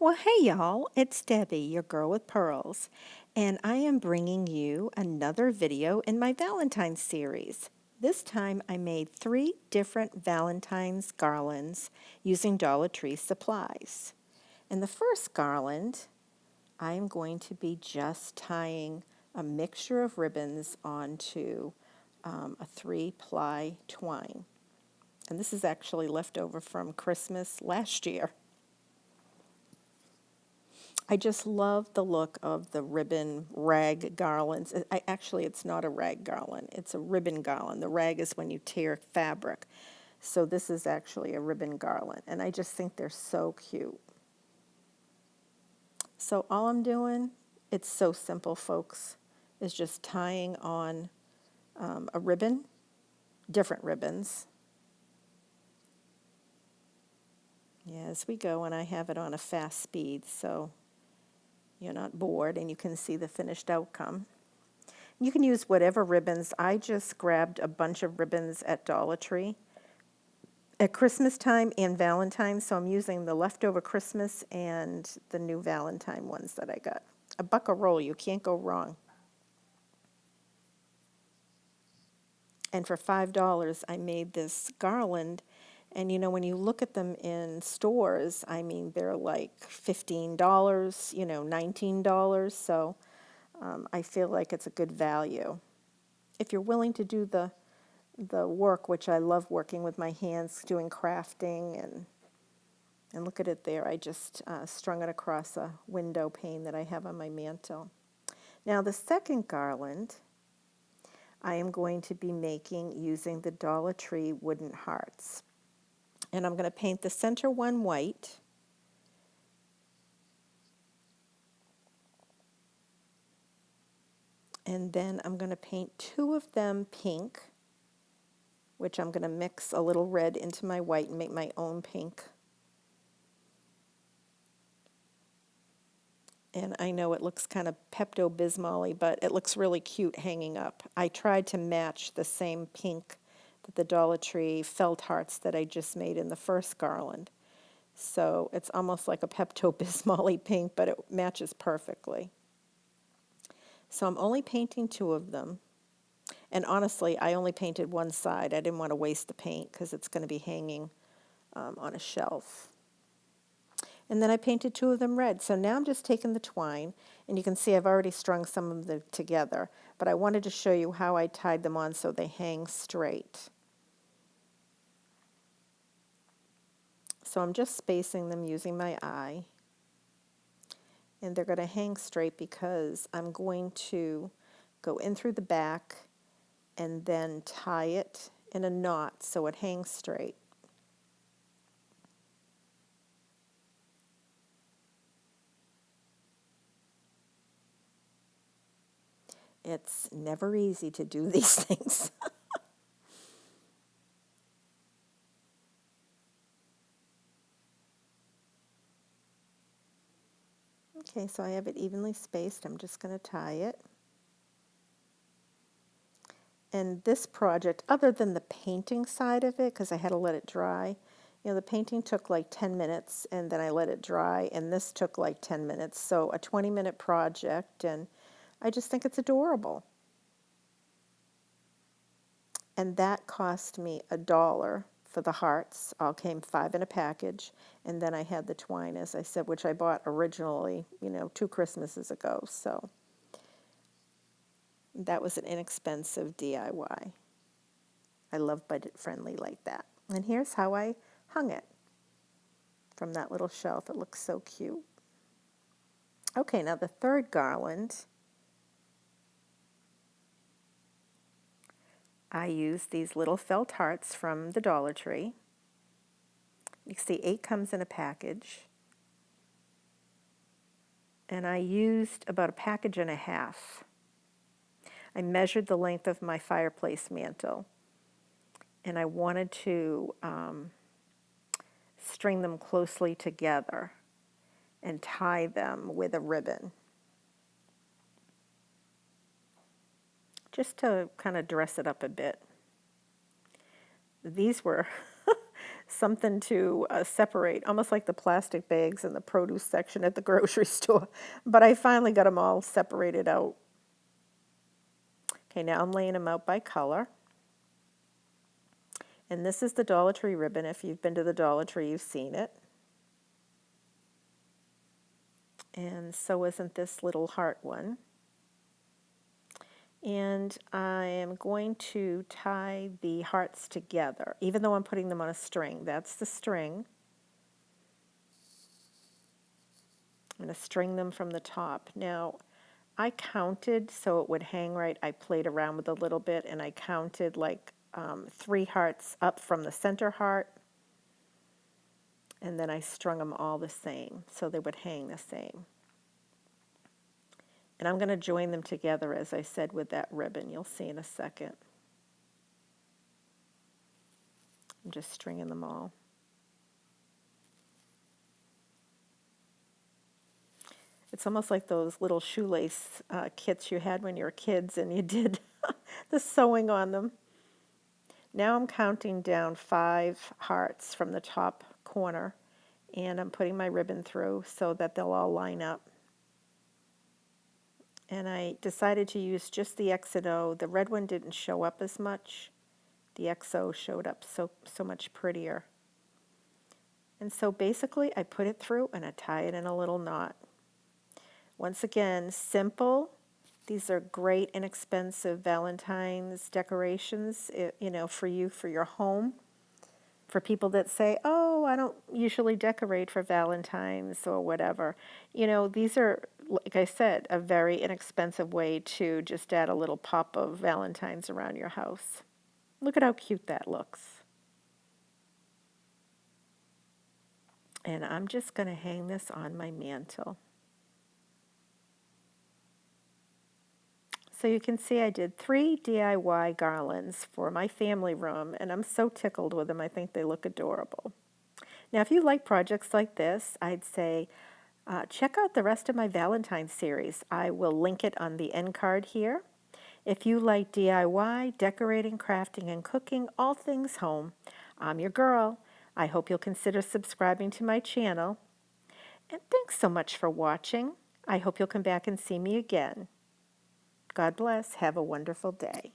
Well, hey y'all, it's Debbie, your girl with pearls, and I am bringing you another video in my Valentine's series. This time I made 3 different Valentine's garlands using Dollartree supplies. And the first garland, I am going to be just tying a mixture of ribbons onto a 3-ply twine. And this is actually left over from Christmas last year. I just love the look of the ribbon rag garlands. Actually, it's not a rag garland, it's a ribbon garland. The rag is when you tear fabric. So this is actually a ribbon garland, and I just think they're so cute. So all I'm doing, it's so simple, folks, is just tying on a ribbon, different ribbons. Yeah, as we go, and I have it on a fast speed, so you're not bored and you can see the finished outcome. You can use whatever ribbons. I just grabbed a bunch of ribbons at Dollar Tree at Christmas time and Valentine's, so I'm using the leftover Christmas and the new Valentine ones that I got. A buck a roll, you can't go wrong. And for $5, I made this garland. And you know, when you look at them in stores, I mean, they're like $15, $19. So I feel like it's a good value. If you're willing to do the work, which I love working with my hands, doing crafting, and look at it there. I just strung it across a window pane that I have on my mantle. Now the second garland I am going to be making using the Dollar Tree wooden hearts. And I'm going to paint the center one white. And then I'm going to paint 2 of them pink, which I'm going to mix a little red into my white and make my own pink. And I know it looks kind of Pepto-Bismol-y, but it looks really cute hanging up. I tried to match the same pink that the Dollar Tree felt hearts that I just made in the first garland. So it's almost like a Pepto-Bismol-y pink, but it matches perfectly. So I'm only painting 2 of them. And honestly, I only painted one side. I didn't want to waste the paint because it's going to be hanging on a shelf. And then I painted 2 of them red. So now I'm just taking the twine, and you can see I've already strung some of them together, but I wanted to show you how I tied them on so they hang straight. So I'm just spacing them using my eye, and they're going to hang straight because I'm going to go in through the back and then tie it in a knot so it hangs straight. It's never easy to do these things. Okay, so I have it evenly spaced. I'm just going to tie it. And this project, other than the painting side of it, because I had to let it dry, the painting took like 10 minutes and then I let it dry, and this took like 10 minutes. So a 20-minute project, and I just think it's adorable. And that cost me $1 for the hearts. All came 5 in a package. And then I had the twine, as I said, which I bought originally, 2 Christmases ago. So that was an inexpensive DIY. I love budget-friendly like that. And here's how I hung it from that little shelf. It looks so cute. Okay, now the third garland, I used these little felt hearts from the Dollar Tree. You can see 8 comes in a package. And I used about a package and a half. I measured the length of my fireplace mantle, and I wanted to string them closely together and tie them with a ribbon, just to kind of dress it up a bit. These were something to separate, almost like the plastic bags in the produce section at the grocery store. But I finally got them all separated out. Okay, now I'm laying them out by color. And this is the Dollar Tree ribbon. If you've been to the Dollar Tree, you've seen it. And so isn't this little heart one. And I am going to tie the hearts together, even though I'm putting them on a string. That's the string. I'm going to string them from the top. Now, I counted so it would hang right. I played around with it a little bit, and I counted like 3 hearts up from the center heart, and then I strung them all the same so they would hang the same. And I'm going to join them together, as I said, with that ribbon. You'll see in a second. I'm just stringing them all. It's almost like those little shoelace kits you had when you were kids and you did the sewing on them. Now I'm counting down 5 hearts from the top corner, and I'm putting my ribbon through so that they'll all line up. And I decided to use just the X and O. The red one didn't show up as much. The XO showed up so much prettier. And so basically I put it through and I tie it in a little knot. Once again, simple. These are great, inexpensive Valentine's decorations, you know, for you, for your home. For people that say, oh, I don't usually decorate for Valentine's or whatever. You know, these are, like I said, a very inexpensive way to just add a little pop of Valentine's around your house. Look at how cute that looks. And I'm just going to hang this on my mantle. So you can see I did 3 DIY garlands for my family room, and I'm so tickled with them. I think they look adorable. Now, if you like projects like this, I'd say check out the rest of my Valentine series. I will link it on the end card here. If you like DIY, decorating, crafting, and cooking, all things home, I'm your girl. I hope you'll consider subscribing to my channel. And thanks so much for watching. I hope you'll come back and see me again. God bless. Have a wonderful day.